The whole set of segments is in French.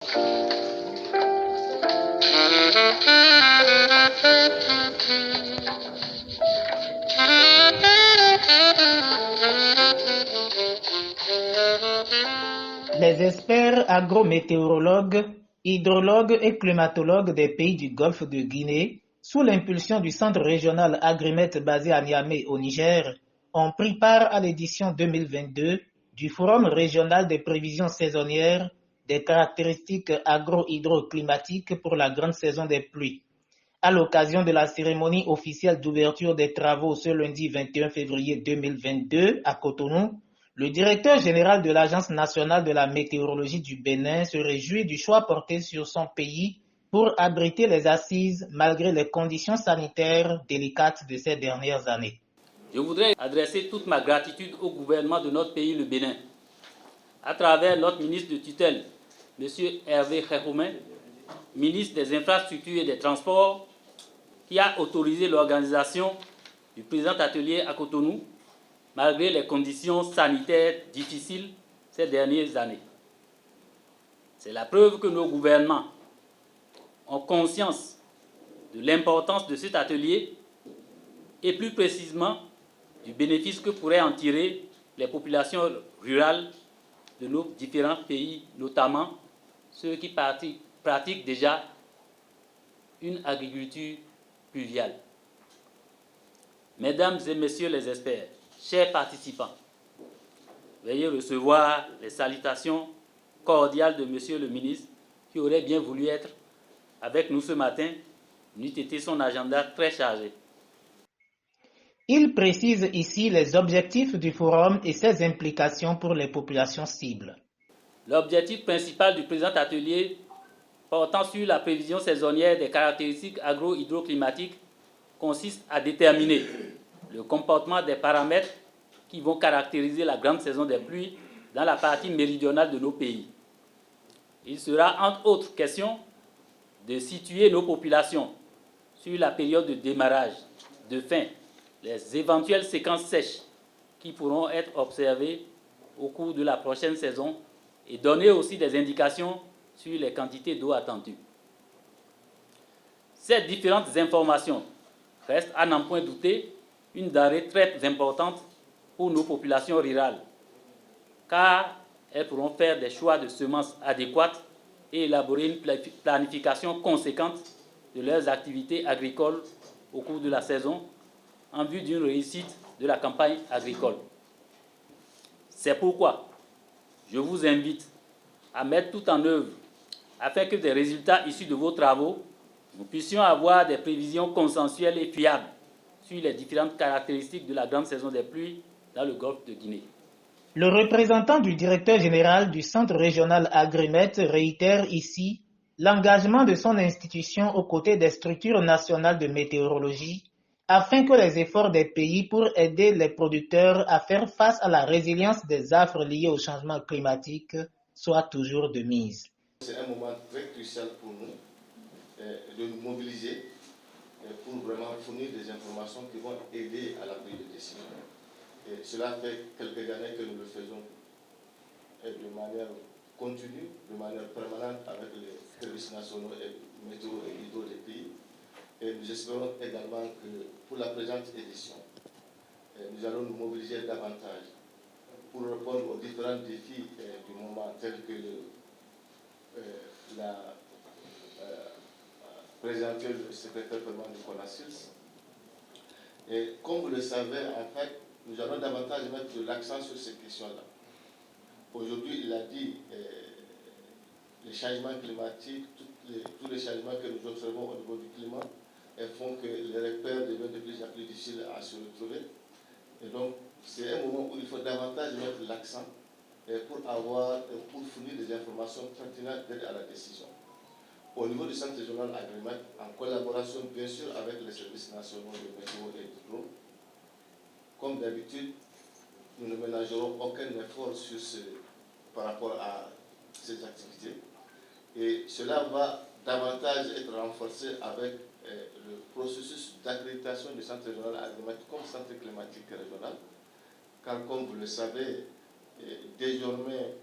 Les experts agrométéorologues, hydrologues et climatologues des pays du Golfe de Guinée, sous l'impulsion du Centre régional Agrimet basé à Niamey au Niger, ont pris part à l'édition 2022 du Forum régional des prévisions saisonnières des caractéristiques agro-hydroclimatiques pour la grande saison des pluies. À l'occasion de la cérémonie officielle d'ouverture des travaux ce lundi 21 février 2022 à Cotonou, le directeur général de l'Agence nationale de la météorologie du Bénin se réjouit du choix porté sur son pays pour abriter les assises malgré les conditions sanitaires délicates de ces dernières années. Je voudrais adresser toute ma gratitude au gouvernement de notre pays, le Bénin, à travers notre ministre de tutelle, M. Hervé Khéhoumé, ministre des Infrastructures et des Transports, qui a autorisé l'organisation du présent atelier à Cotonou, malgré les conditions sanitaires difficiles ces dernières années. C'est la preuve que nos gouvernements ont conscience de l'importance de cet atelier et plus précisément du bénéfice que pourraient en tirer les populations rurales de nos différents pays, notamment ceux qui pratiquent déjà une agriculture pluviale. Mesdames et messieurs les experts, chers participants, veuillez recevoir les salutations cordiales de monsieur le ministre qui aurait bien voulu être avec nous ce matin, n'eût été son agenda très chargé. Il précise ici les objectifs du forum et ses implications pour les populations cibles. L'objectif principal du présent atelier portant sur la prévision saisonnière des caractéristiques agro-hydroclimatiques consiste à déterminer le comportement des paramètres qui vont caractériser la grande saison des pluies dans la partie méridionale de nos pays. Il sera entre autres question de situer nos populations sur la période de démarrage, de fin, les éventuelles séquences sèches qui pourront être observées au cours de la prochaine saison et donner aussi des indications sur les quantités d'eau attendues. Ces différentes informations restent, à n'en point douter, une denrée très importante pour nos populations rurales, car elles pourront faire des choix de semences adéquates et élaborer une planification conséquente de leurs activités agricoles au cours de la saison en vue d'une réussite de la campagne agricole. C'est pourquoi je vous invite à mettre tout en œuvre afin que des résultats issus de vos travaux, nous puissions avoir des prévisions consensuelles et fiables sur les différentes caractéristiques de la grande saison des pluies dans le golfe de Guinée. Le représentant du directeur général du Centre régional Agrimet réitère ici l'engagement de son institution aux côtés des structures nationales de météorologie afin que les efforts des pays pour aider les producteurs à faire face à la résilience des affres liées au changement climatique soient toujours de mise. C'est un moment très crucial pour nous de nous mobiliser pour vraiment fournir des informations qui vont aider à la prise de décision. Et cela fait quelques années que nous le faisons de manière continue, de manière permanente avec les services nationaux et météo et hydro des pays. Et nous espérons également que pour la présente édition, nous allons nous mobiliser davantage pour répondre aux différents défis du moment tels que présenté le secrétaire permanent du CONACYLS. Et comme vous le savez, en fait, nous allons davantage mettre de l'accent sur ces questions-là. Aujourd'hui, il a dit les changements climatiques, tous les changements que nous observons au niveau du climat font que les repères deviennent de plus en plus difficiles à se retrouver. Et donc, c'est un moment où il faut davantage mettre l'accent pour fournir des informations pertinentes d'aide à la décision. Au niveau du Centre régional Agrimet, en collaboration bien sûr avec les services nationaux de météo et d'hydro, comme d'habitude, nous ne ménagerons aucun effort par rapport à ces activités. Et cela va davantage être renforcé avec le processus d'accréditation du Centre régional Agrimet comme centre climatique régional, car comme vous le savez, désormais,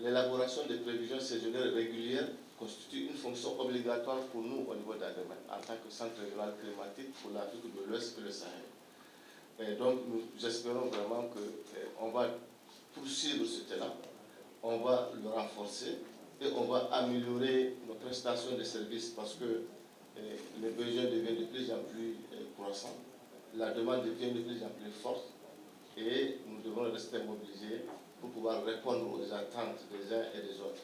l'élaboration des prévisions saisonnières régulières constitue une fonction obligatoire pour nous au niveau d'AGRIMET en tant que centre régional climatique pour l'Afrique de l'Ouest et le Sahel. Et donc nous espérons vraiment qu'on va poursuivre ce élan, on va le renforcer et on va améliorer nos prestations de services parce que les besoins deviennent de plus en plus croissants, la demande devient de plus en plus forte et nous devons rester mobilisés pour pouvoir répondre aux attentes des uns et des autres.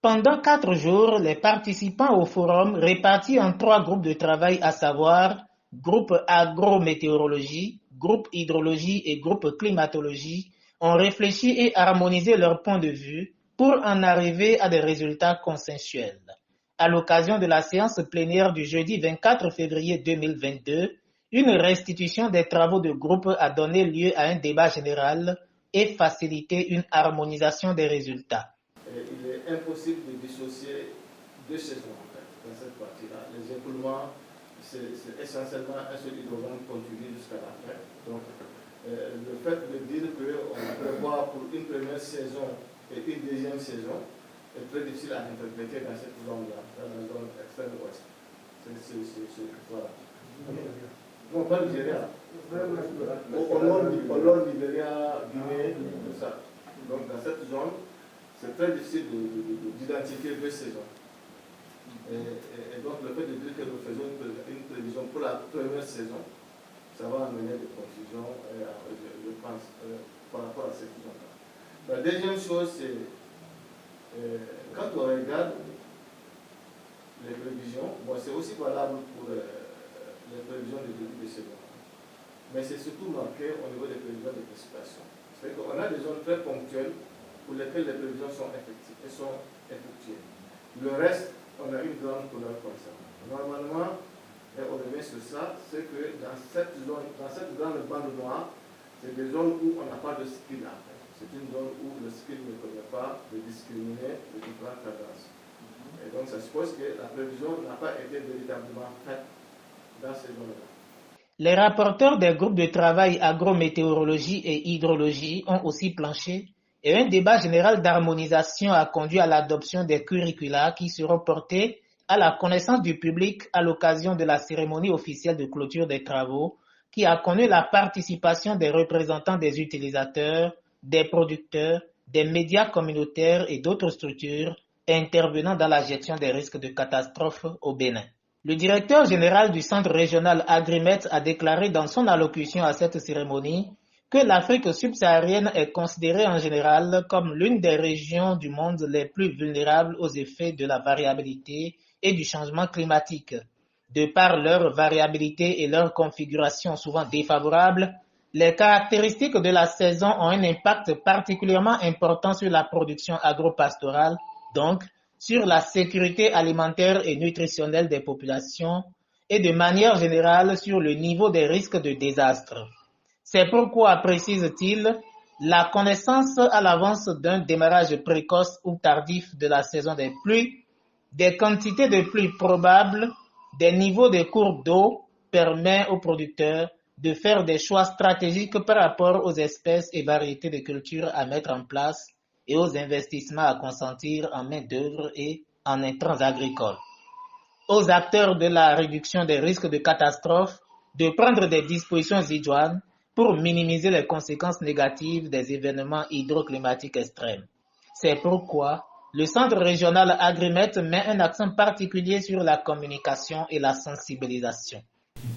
Pendant 4 jours, les participants au forum, répartis en 3 groupes de travail, à savoir groupe agrométéorologie, groupe hydrologie et groupe climatologie, ont réfléchi et harmonisé leurs points de vue pour en arriver à des résultats consensuels. À l'occasion de la séance plénière du jeudi 24 février 2022, une restitution des travaux de groupe a donné lieu à un débat général et facilité une harmonisation des résultats. Il est impossible de dissocier 2 saisons en fait, dans cette partie-là. Les écoulements, c'est essentiellement un seul hydrogène continu jusqu'à la fin. Donc, le fait de dire qu'on prévoit pour une première saison et une deuxième saison est très difficile à interpréter dans cette zone-là, dans la zone extrême ouest. Voilà. Non, pas Nigeria. Au nord Nigeria, Guinée, tout ça. Donc, dans cette zone, c'est très difficile d'identifier 2 saisons. Et donc le fait de dire que nous faisons une prévision pour la première saison, ça va amener des confusions, je pense, par rapport à cette saison-là. La deuxième chose, c'est quand on regarde les prévisions, bon, c'est aussi valable pour les prévisions de début de saison. Mais c'est surtout marqué au niveau des prévisions de précipitation. C'est-à-dire qu'on a des zones très ponctuelles pour lesquelles les prévisions sont effectuées. Le reste, on a une grande couleur comme ça. Normalement, et on revient sur ça, c'est que dans cette zone, dans cette grande bande noire, c'est des zones où on n'a pas de skill en fait. C'est une zone où le skill ne permet pas de discriminer les différentes tendances. Et donc ça suppose que la prévision n'a pas été véritablement faite dans ces zones-là. Les rapporteurs des groupes de travail agrométéorologie et hydrologie ont aussi planché et un débat général d'harmonisation a conduit à l'adoption des curricula qui seront portés à la connaissance du public à l'occasion de la cérémonie officielle de clôture des travaux qui a connu la participation des représentants des utilisateurs, des producteurs, des médias communautaires et d'autres structures intervenant dans la gestion des risques de catastrophes au Bénin. Le directeur général du centre régional AGRIMET a déclaré dans son allocution à cette cérémonie que l'Afrique subsaharienne est considérée en général comme l'une des régions du monde les plus vulnérables aux effets de la variabilité et du changement climatique. De par leur variabilité et leur configuration souvent défavorable, les caractéristiques de la saison ont un impact particulièrement important sur la production agro-pastorale, donc sur la sécurité alimentaire et nutritionnelle des populations et de manière générale sur le niveau des risques de désastre. C'est pourquoi, précise-t-il, la connaissance à l'avance d'un démarrage précoce ou tardif de la saison des pluies, des quantités de pluie probables, des niveaux de courbes d'eau permet aux producteurs de faire des choix stratégiques par rapport aux espèces et variétés de cultures à mettre en place et aux investissements à consentir en main-d'œuvre et en intrants agricoles. Aux acteurs de la réduction des risques de catastrophe de prendre des dispositions idoines pour minimiser les conséquences négatives des événements hydroclimatiques extrêmes. C'est pourquoi le centre régional AGRIMET met un accent particulier sur la communication et la sensibilisation.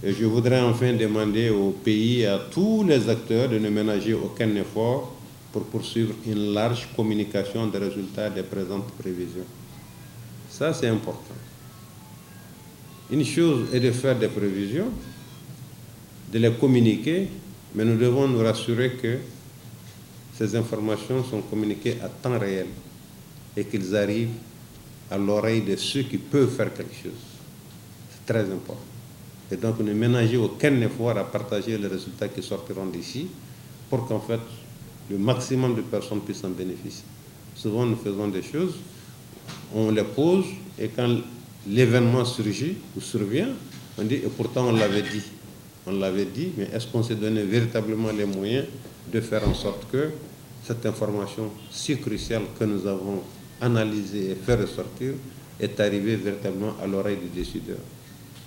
Et je voudrais enfin demander au pays et à tous les acteurs de ne ménager aucun effort pour poursuivre une large communication des résultats des présentes prévisions. Ça, c'est important. Une chose est de faire des prévisions, de les communiquer, mais nous devons nous rassurer que ces informations sont communiquées à temps réel et qu'ils arrivent à l'oreille de ceux qui peuvent faire quelque chose. C'est très important. Et donc, ne ménagez aucun effort à partager les résultats qui sortiront d'ici pour qu'en fait, le maximum de personnes puissent en bénéficier. Souvent, nous faisons des choses, on les pose, et quand l'événement surgit ou survient, on dit, et pourtant on l'avait dit. On l'avait dit, mais est-ce qu'on s'est donné véritablement les moyens de faire en sorte que cette information si cruciale que nous avons analysée et fait ressortir est arrivée véritablement à l'oreille du décideur.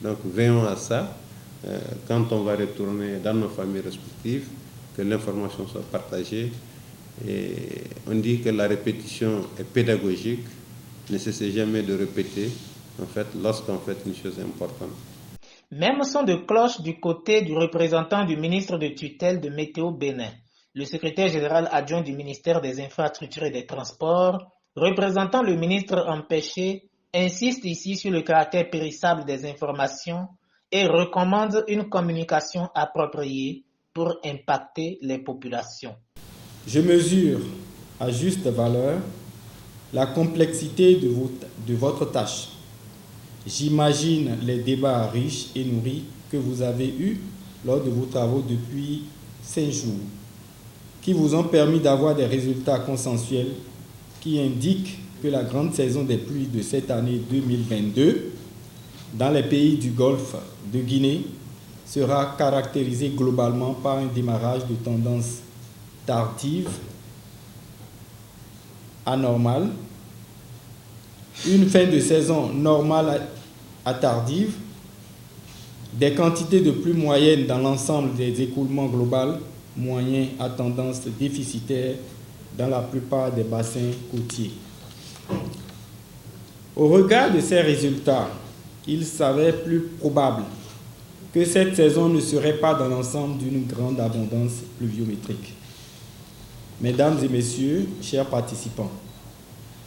Donc veillons à ça, quand on va retourner dans nos familles respectives, que l'information soit partagée. Et on dit que la répétition est pédagogique, ne cessez jamais de répéter, en fait, lorsqu'on fait une chose importante. Même son de cloche du côté du représentant du ministre de tutelle de Météo Bénin. Le secrétaire général adjoint du ministère des Infrastructures et des Transports, représentant le ministre empêché, insiste ici sur le caractère périssable des informations et recommande une communication appropriée pour impacter les populations. Je mesure à juste valeur la complexité de votre tâche. J'imagine les débats riches et nourris que vous avez eus lors de vos travaux depuis 5 jours, qui vous ont permis d'avoir des résultats consensuels qui indiquent que la grande saison des pluies de cette année 2022 dans les pays du Golfe de Guinée sera caractérisée globalement par un démarrage de tendance tardive, anormale, une fin de saison normale à tardive, des quantités de pluie moyennes dans l'ensemble des écoulements globaux moyens à tendance déficitaire dans la plupart des bassins côtiers. Au regard de ces résultats, il s'avère plus probable que cette saison ne serait pas dans l'ensemble d'une grande abondance pluviométrique. Mesdames et messieurs, chers participants,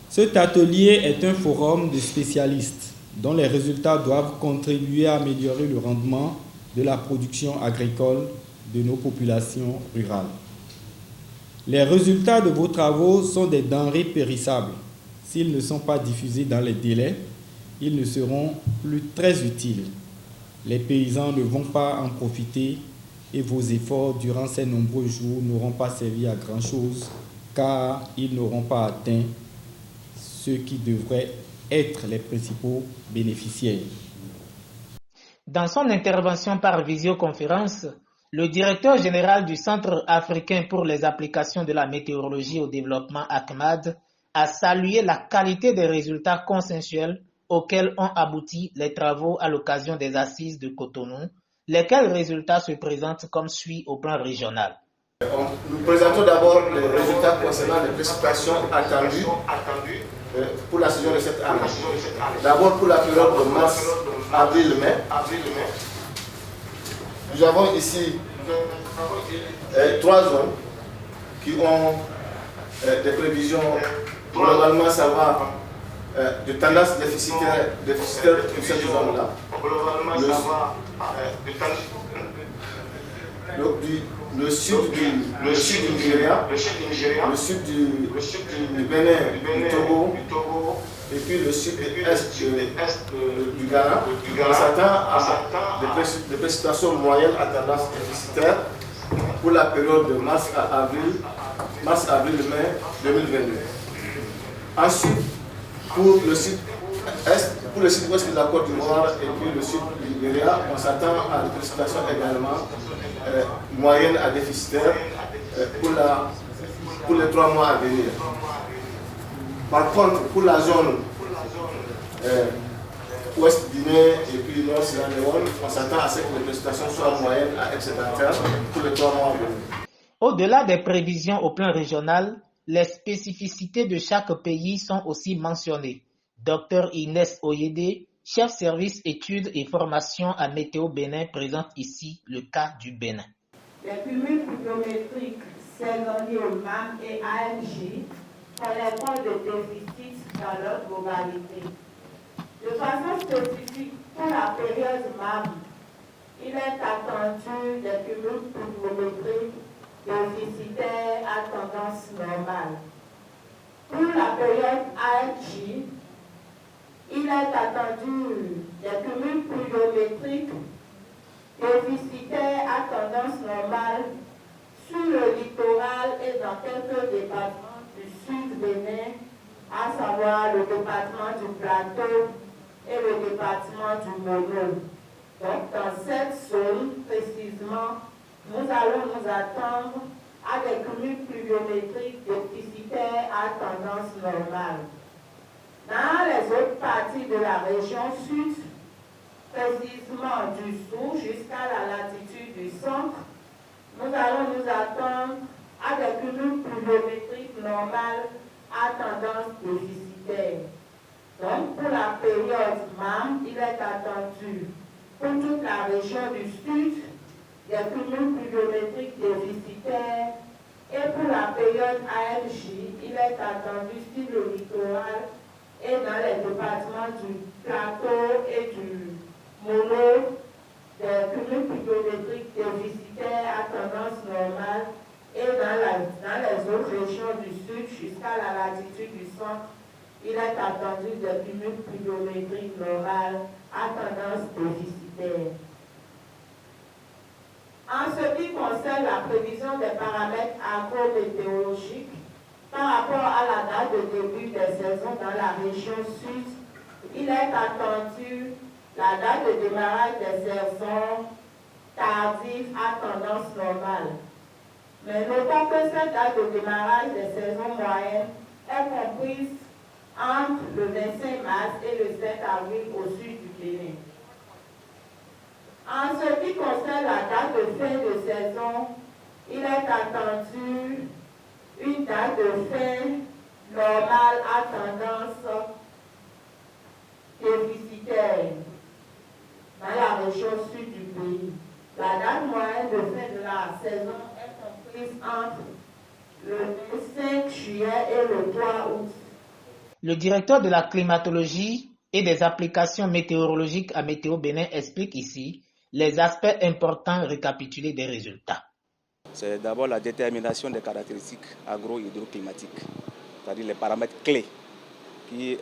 cet atelier est un forum de spécialistes dont les résultats doivent contribuer à améliorer le rendement de la production agricole de nos populations rurales. Les résultats de vos travaux sont des denrées périssables. S'ils ne sont pas diffusés dans les délais, ils ne seront plus très utiles. Les paysans ne vont pas en profiter et vos efforts durant ces nombreux jours n'auront pas servi à grand-chose car ils n'auront pas atteint ceux qui devraient être les principaux bénéficiaires. Dans son intervention par visioconférence, le directeur général du Centre africain pour les applications de la météorologie au développement ACMAD a salué la qualité des résultats consensuels auxquels ont abouti les travaux à l'occasion des assises de Cotonou, lesquels résultats se présentent comme suit au plan régional. Nous présentons d'abord les résultats concernant les précipitations attendues pour la saison de cette année. D'abord pour la période de mars, avril, mai. Nous avons ici 3 zones qui ont des prévisions, globalement ça va de tendance déficitaire pour cette zone-là. Le sud du Nigeria, le sud du Bénin, du Togo, et puis le sud-est du Ghana. On s'attend à des précipitations moyennes à tendance déficitaire pour la période de mars-avril-mai 2022. Ensuite, pour le sud-ouest de la Côte d'Ivoire et puis le sud du Nigeria, on s'attend à des précipitations également moyennes à déficitaire pour les 3 mois à venir. Par contre, pour la zone ouest Guinée et puis nord Sierra Leone, on s'attend à ce que les précipitations soient moyennes à excédentaires pour les 3 mois à venir. Au-delà des prévisions au plan régional, les spécificités de chaque pays sont aussi mentionnées. Dr Inès Oyede, chef service études et formation à Météo Bénin, présente ici le cas du Bénin. Les cumuls pluviométriques saisonniers MAM et AMJ connaîtront des déficits dans leur globalité. De façon spécifique, pour la période MAM, il est attendu des cumuls pluviométriques déficitaires à tendance normale. Pour la période AMJ, il est attendu des cumuls pluviométriques déficitaires à tendance normale sur le littoral et dans quelques départements du sud Bénin, à savoir le département du Plateau et le département du Mono. Donc dans cette zone précisément, nous allons nous attendre à des cumuls pluviométriques déficitaires à tendance normale. Dans les autres parties de la région sud, précisément du sud jusqu'à la latitude du centre, nous allons nous attendre à des cumuls pluviométriques normales à tendance déficitaire. Donc, pour la période MAM, il est attendu pour toute la région du sud des cumuls pluviométriques déficitaires et pour la période AMJ, il est attendu sur le littoral et dans les départements du plateau et du Mono des cumuls pluviométriques déficitaires à tendance normale et dans les autres régions du sud jusqu'à la latitude du centre, il est attendu des cumuls pluviométriques normales à tendance déficitaire. En ce qui concerne la prévision des paramètres agrométéorologiques par rapport à la date de début des saisons dans la région sud, il est attendu la date de démarrage des saisons tardives à tendance normale. Mais notons que cette date de démarrage des saisons moyennes est comprise entre le 25 mars et le 7 avril au sud du Bénin. En ce qui concerne la date de fin de saison, il est attendu une date de fin normale à tendance déficitaire dans la région sud du pays. La date moyenne de fin de la saison est comprise entre le 5 juillet et le 3 août. Le directeur de la climatologie et des applications météorologiques à Météo Bénin explique ici les aspects importants récapitulés des résultats. C'est d'abord la détermination des caractéristiques agro-hydroclimatiques, c'est-à-dire les paramètres clés qui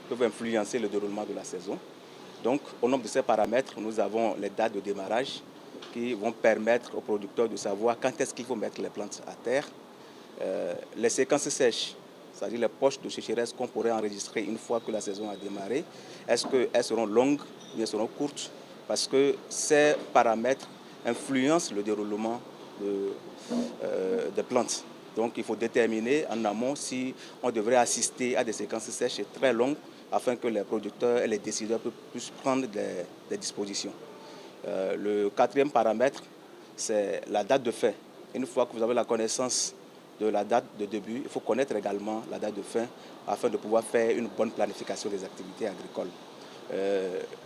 peuvent influencer le déroulement de la saison. Donc, au nombre de ces paramètres, nous avons les dates de démarrage qui vont permettre aux producteurs de savoir quand est-ce qu'il faut mettre les plantes à terre. Les séquences sèches, c'est-à-dire les poches de sécheresse qu'on pourrait enregistrer une fois que la saison a démarré, est-ce qu'elles seront longues ou elles seront courtes? Parce que ces paramètres influencent le déroulement des plantes. Donc il faut déterminer en amont si on devrait assister à des séquences sèches très longues afin que les producteurs et les décideurs puissent prendre des dispositions. Le quatrième paramètre, c'est la date de fin. Une fois que vous avez la connaissance de la date de début, il faut connaître également la date de fin afin de pouvoir faire une bonne planification des activités agricoles.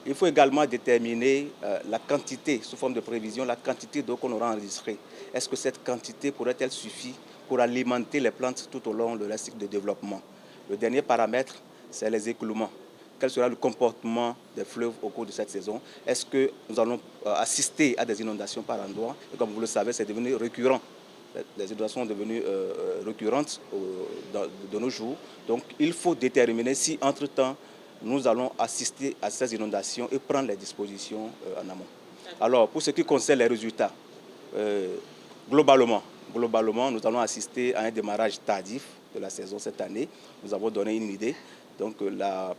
Il faut également déterminer la quantité, sous forme de prévision, la quantité d'eau qu'on aura enregistrée. Est-ce que cette quantité pourrait-elle suffire pour alimenter les plantes tout au long de leur cycle de développement? Le dernier paramètre, c'est les écoulements. Quel sera le comportement des fleuves au cours de cette saison? Est-ce que nous allons assister à des inondations par endroits? Et comme vous le savez, c'est devenu récurrent. Les inondations sont devenues récurrentes de nos jours. Donc il faut déterminer si, entre-temps, nous allons assister à ces inondations et prendre les dispositions en amont. Alors, pour ce qui concerne les résultats, globalement, nous allons assister à un démarrage tardif de la saison cette année. Nous avons donné une idée. Donc, la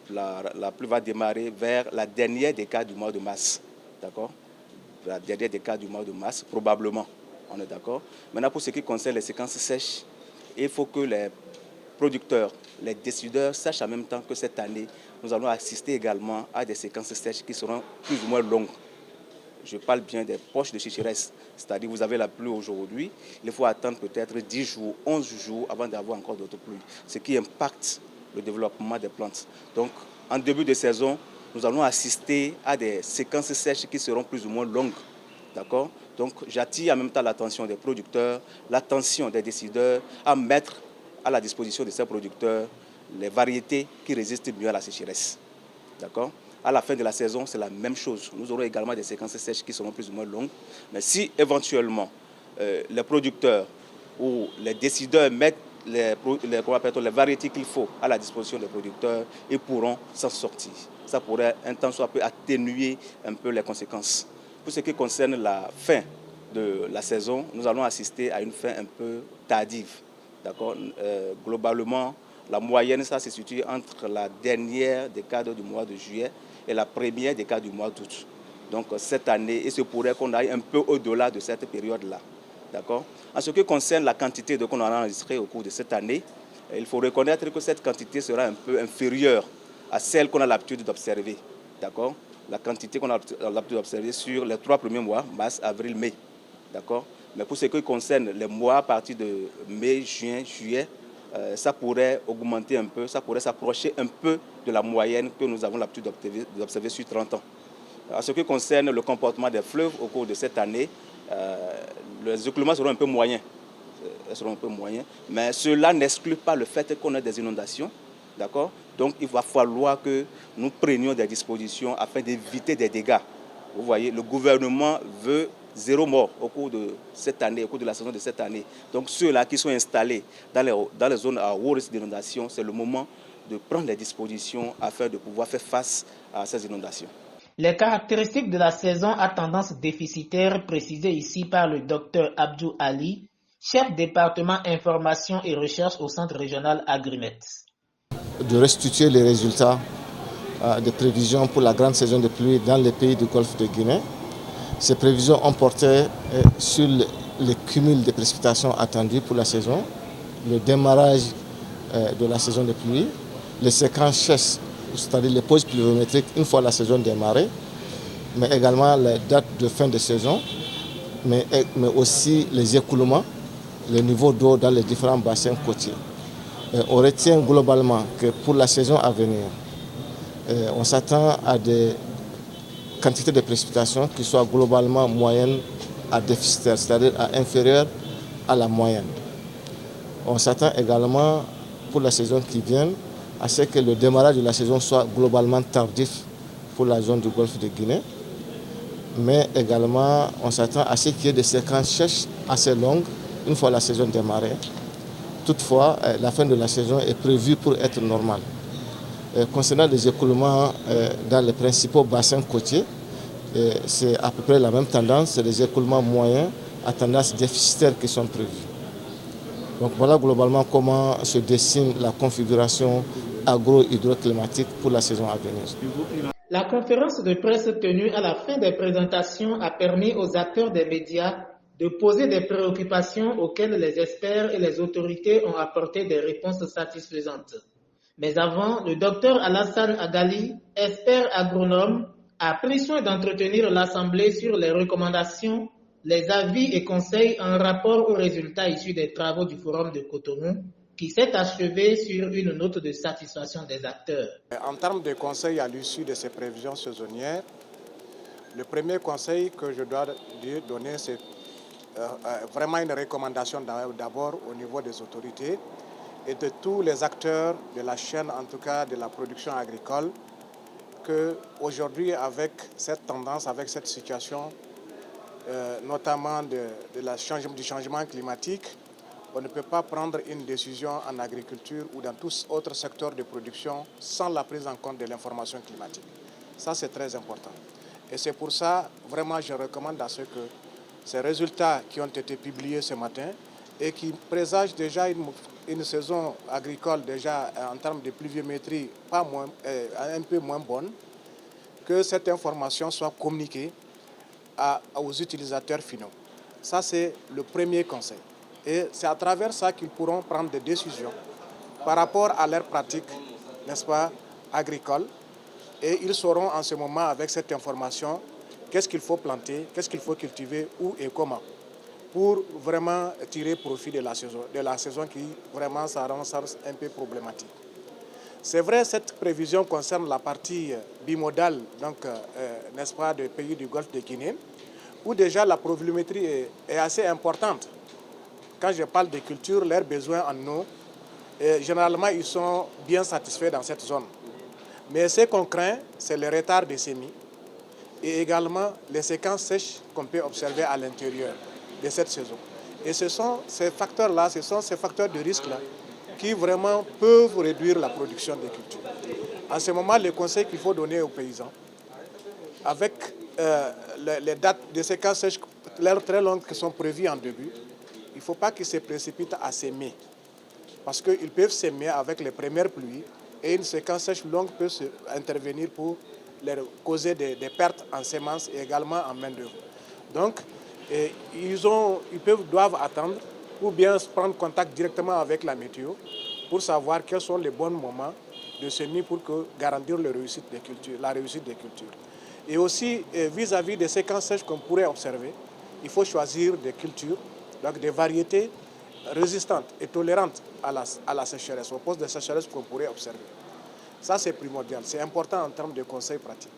pluie va démarrer vers la dernière décade du mois de mars. D'accord? La dernière décade du mois de mars, probablement. On est d'accord? Maintenant, pour ce qui concerne les séquences sèches, il faut que les producteurs, les décideurs sachent en même temps que cette année, nous allons assister également à des séquences sèches qui seront plus ou moins longues. Je parle bien des poches de sécheresse, c'est-à-dire vous avez la pluie aujourd'hui, il faut attendre peut-être 10 jours, 11 jours avant d'avoir encore d'autres pluies, ce qui impacte le développement des plantes. Donc, en début de saison, nous allons assister à des séquences sèches qui seront plus ou moins longues. D'accord? Donc, j'attire en même temps l'attention des producteurs, l'attention des décideurs à mettre à la disposition de ces producteurs les variétés qui résistent mieux à la sécheresse. D'accord? À la fin de la saison, c'est la même chose. Nous aurons également des séquences sèches qui seront plus ou moins longues. Mais si éventuellement les producteurs ou les décideurs mettent les variétés qu'il faut à la disposition des producteurs, ils pourront s'en sortir. Ça pourrait un temps soit peu atténuer un peu les conséquences. Pour ce qui concerne la fin de la saison, nous allons assister à une fin un peu tardive. D'accord? Globalement, la moyenne, ça se situe entre la dernière décade du mois de juillet et la première décade du mois d'août. Donc cette année, il se pourrait qu'on aille un peu au-delà de cette période-là. D'accord. En ce qui concerne la quantité qu'on a enregistrée au cours de cette année, il faut reconnaître que cette quantité sera un peu inférieure à celle qu'on a l'habitude d'observer. D'accord. La quantité qu'on a l'habitude d'observer sur les 3 premiers mois, mars, avril, mai. D'accord. Mais pour ce qui concerne les mois à partir de mai, juin, juillet, ça pourrait augmenter un peu, ça pourrait s'approcher un peu de la moyenne que nous avons l'habitude d'observer sur 30 ans. En ce qui concerne le comportement des fleuves au cours de cette année, les écoulements seront un peu moyens. Mais cela n'exclut pas le fait qu'on ait des inondations. D'accord. Donc il va falloir que nous prenions des dispositions afin d'éviter des dégâts. Vous voyez, le gouvernement veut 0 mort au cours de cette année, au cours de la saison de cette année. Donc ceux-là qui sont installés dans les zones à haut risque d'inondation, c'est le moment de prendre les dispositions afin de pouvoir faire face à ces inondations. Les caractéristiques de la saison à tendance déficitaire précisées ici par le Dr Abdou Ali, chef département information et recherche au Centre régional Agrimet. De restituer les résultats des prévisions pour la grande saison de pluie dans les pays du Golfe de Guinée. Ces prévisions ont porté sur le cumul des précipitations attendues pour la saison, le démarrage de la saison de pluie, les séquences sèches, c'est-à-dire les pauses pluviométriques une fois la saison démarrée, mais également les dates de fin de saison, mais aussi les écoulements, le niveau d'eau dans les différents bassins côtiers. On retient globalement que pour la saison à venir, on s'attend à des quantités de précipitations qui soient globalement moyennes à déficitaires, c'est-à-dire inférieures à la moyenne. On s'attend également pour la saison qui vient à ce que le démarrage de la saison soit globalement tardif pour la zone du Golfe de Guinée, mais également on s'attend à ce qu'il y ait des séquences sèches assez longues une fois la saison démarrée. Toutefois, la fin de la saison est prévue pour être normale. Concernant les écoulements dans les principaux bassins côtiers, c'est à peu près la même tendance, c'est les écoulements moyens à tendance déficitaire qui sont prévus. Donc voilà globalement comment se dessine la configuration agro-hydroclimatique pour la saison à venir. La conférence de presse tenue à la fin des présentations a permis aux acteurs des médias de poser des préoccupations auxquelles les experts et les autorités ont apporté des réponses satisfaisantes. Mais avant, le docteur Alassane Agali, expert agronome, a pris soin d'entretenir l'Assemblée sur les recommandations, les avis et conseils en rapport aux résultats issus des travaux du Forum de Cotonou, qui s'est achevé sur une note de satisfaction des acteurs. En termes de conseils à l'issue de ces prévisions saisonnières, le premier conseil que je dois donner, c'est vraiment une recommandation d'abord au niveau des autorités et de tous les acteurs de la chaîne, en tout cas de la production agricole, qu'aujourd'hui, avec cette tendance, avec cette situation, notamment du changement climatique, on ne peut pas prendre une décision en agriculture ou dans tous autres secteurs de production sans la prise en compte de l'information climatique. Ça, c'est très important. Et c'est pour ça, vraiment, je recommande à ceux que ces résultats qui ont été publiés ce matin et qui présagent déjà une saison agricole déjà en termes de pluviométrie un peu moins bonne, que cette information soit communiquée aux utilisateurs finaux. Ça, c'est le premier conseil. Et c'est à travers ça qu'ils pourront prendre des décisions par rapport à leurs pratiques, n'est-ce pas, agricoles. Et ils sauront en ce moment, avec cette information, qu'est-ce qu'il faut planter, qu'est-ce qu'il faut cultiver, où et comment, pour vraiment tirer profit de la saison qui vraiment s'annonce un peu problématique. C'est vrai, cette prévision concerne la partie bimodale, donc, n'est-ce pas, des pays du Golfe de Guinée, où déjà la pluviométrie est assez importante. Quand je parle des cultures, leurs besoins en eau, généralement, ils sont bien satisfaits dans cette zone. Mais ce qu'on craint, c'est le retard des semis et également les séquences sèches qu'on peut observer à l'intérieur de cette saison. Et ce sont ces facteurs-là, ce sont ces facteurs de risque-là qui vraiment peuvent réduire la production des cultures. En ce moment, le conseil qu'il faut donner aux paysans, avec les dates de séquences sèches très longues qui sont prévues en début, il ne faut pas qu'ils se précipitent à s'aimer. Parce qu'ils peuvent s'aimer avec les premières pluies et une séquence sèche longue peut intervenir pour leur causer des pertes en semences et également en main-d'œuvre. Donc, Et doivent attendre ou bien prendre contact directement avec la météo pour savoir quels sont les bons moments de semis pour garantir la réussite des cultures. Et aussi, vis-à-vis des séquences sèches qu'on pourrait observer, il faut choisir des cultures, donc des variétés résistantes et tolérantes à la sécheresse, au poste de sécheresse qu'on pourrait observer. Ça, c'est primordial, c'est important en termes de conseils pratiques.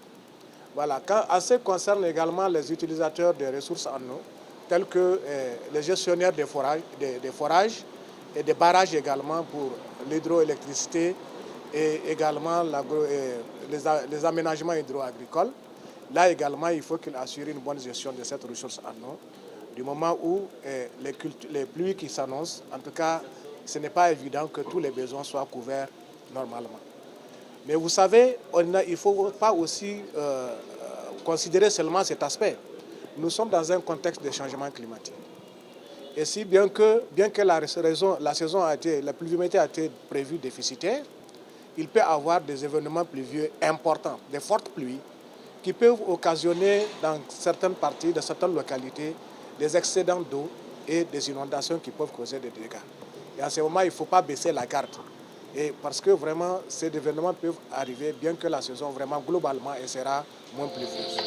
Voilà. En ce qui concerne également les utilisateurs des ressources en eau, tels que les gestionnaires des forages et des barrages également pour l'hydroélectricité et également les aménagements hydro-agricoles. Là également, il faut qu'ils assurent une bonne gestion de cette ressource en eau. Du moment où les pluies qui s'annoncent, en tout cas, ce n'est pas évident que tous les besoins soient couverts normalement. Mais vous savez, il ne faut pas aussi considérer seulement cet aspect. Nous sommes dans un contexte de changement climatique. Et si bien que la pluviométrie a été prévue déficitaire, il peut y avoir des événements pluvieux importants, des fortes pluies, qui peuvent occasionner dans certaines parties, dans certaines localités, des excédents d'eau et des inondations qui peuvent causer des dégâts. Et à ce moment, il ne faut pas baisser la garde. Et parce que vraiment, ces événements peuvent arriver, bien que la saison vraiment globalement sera moins pluvieuse.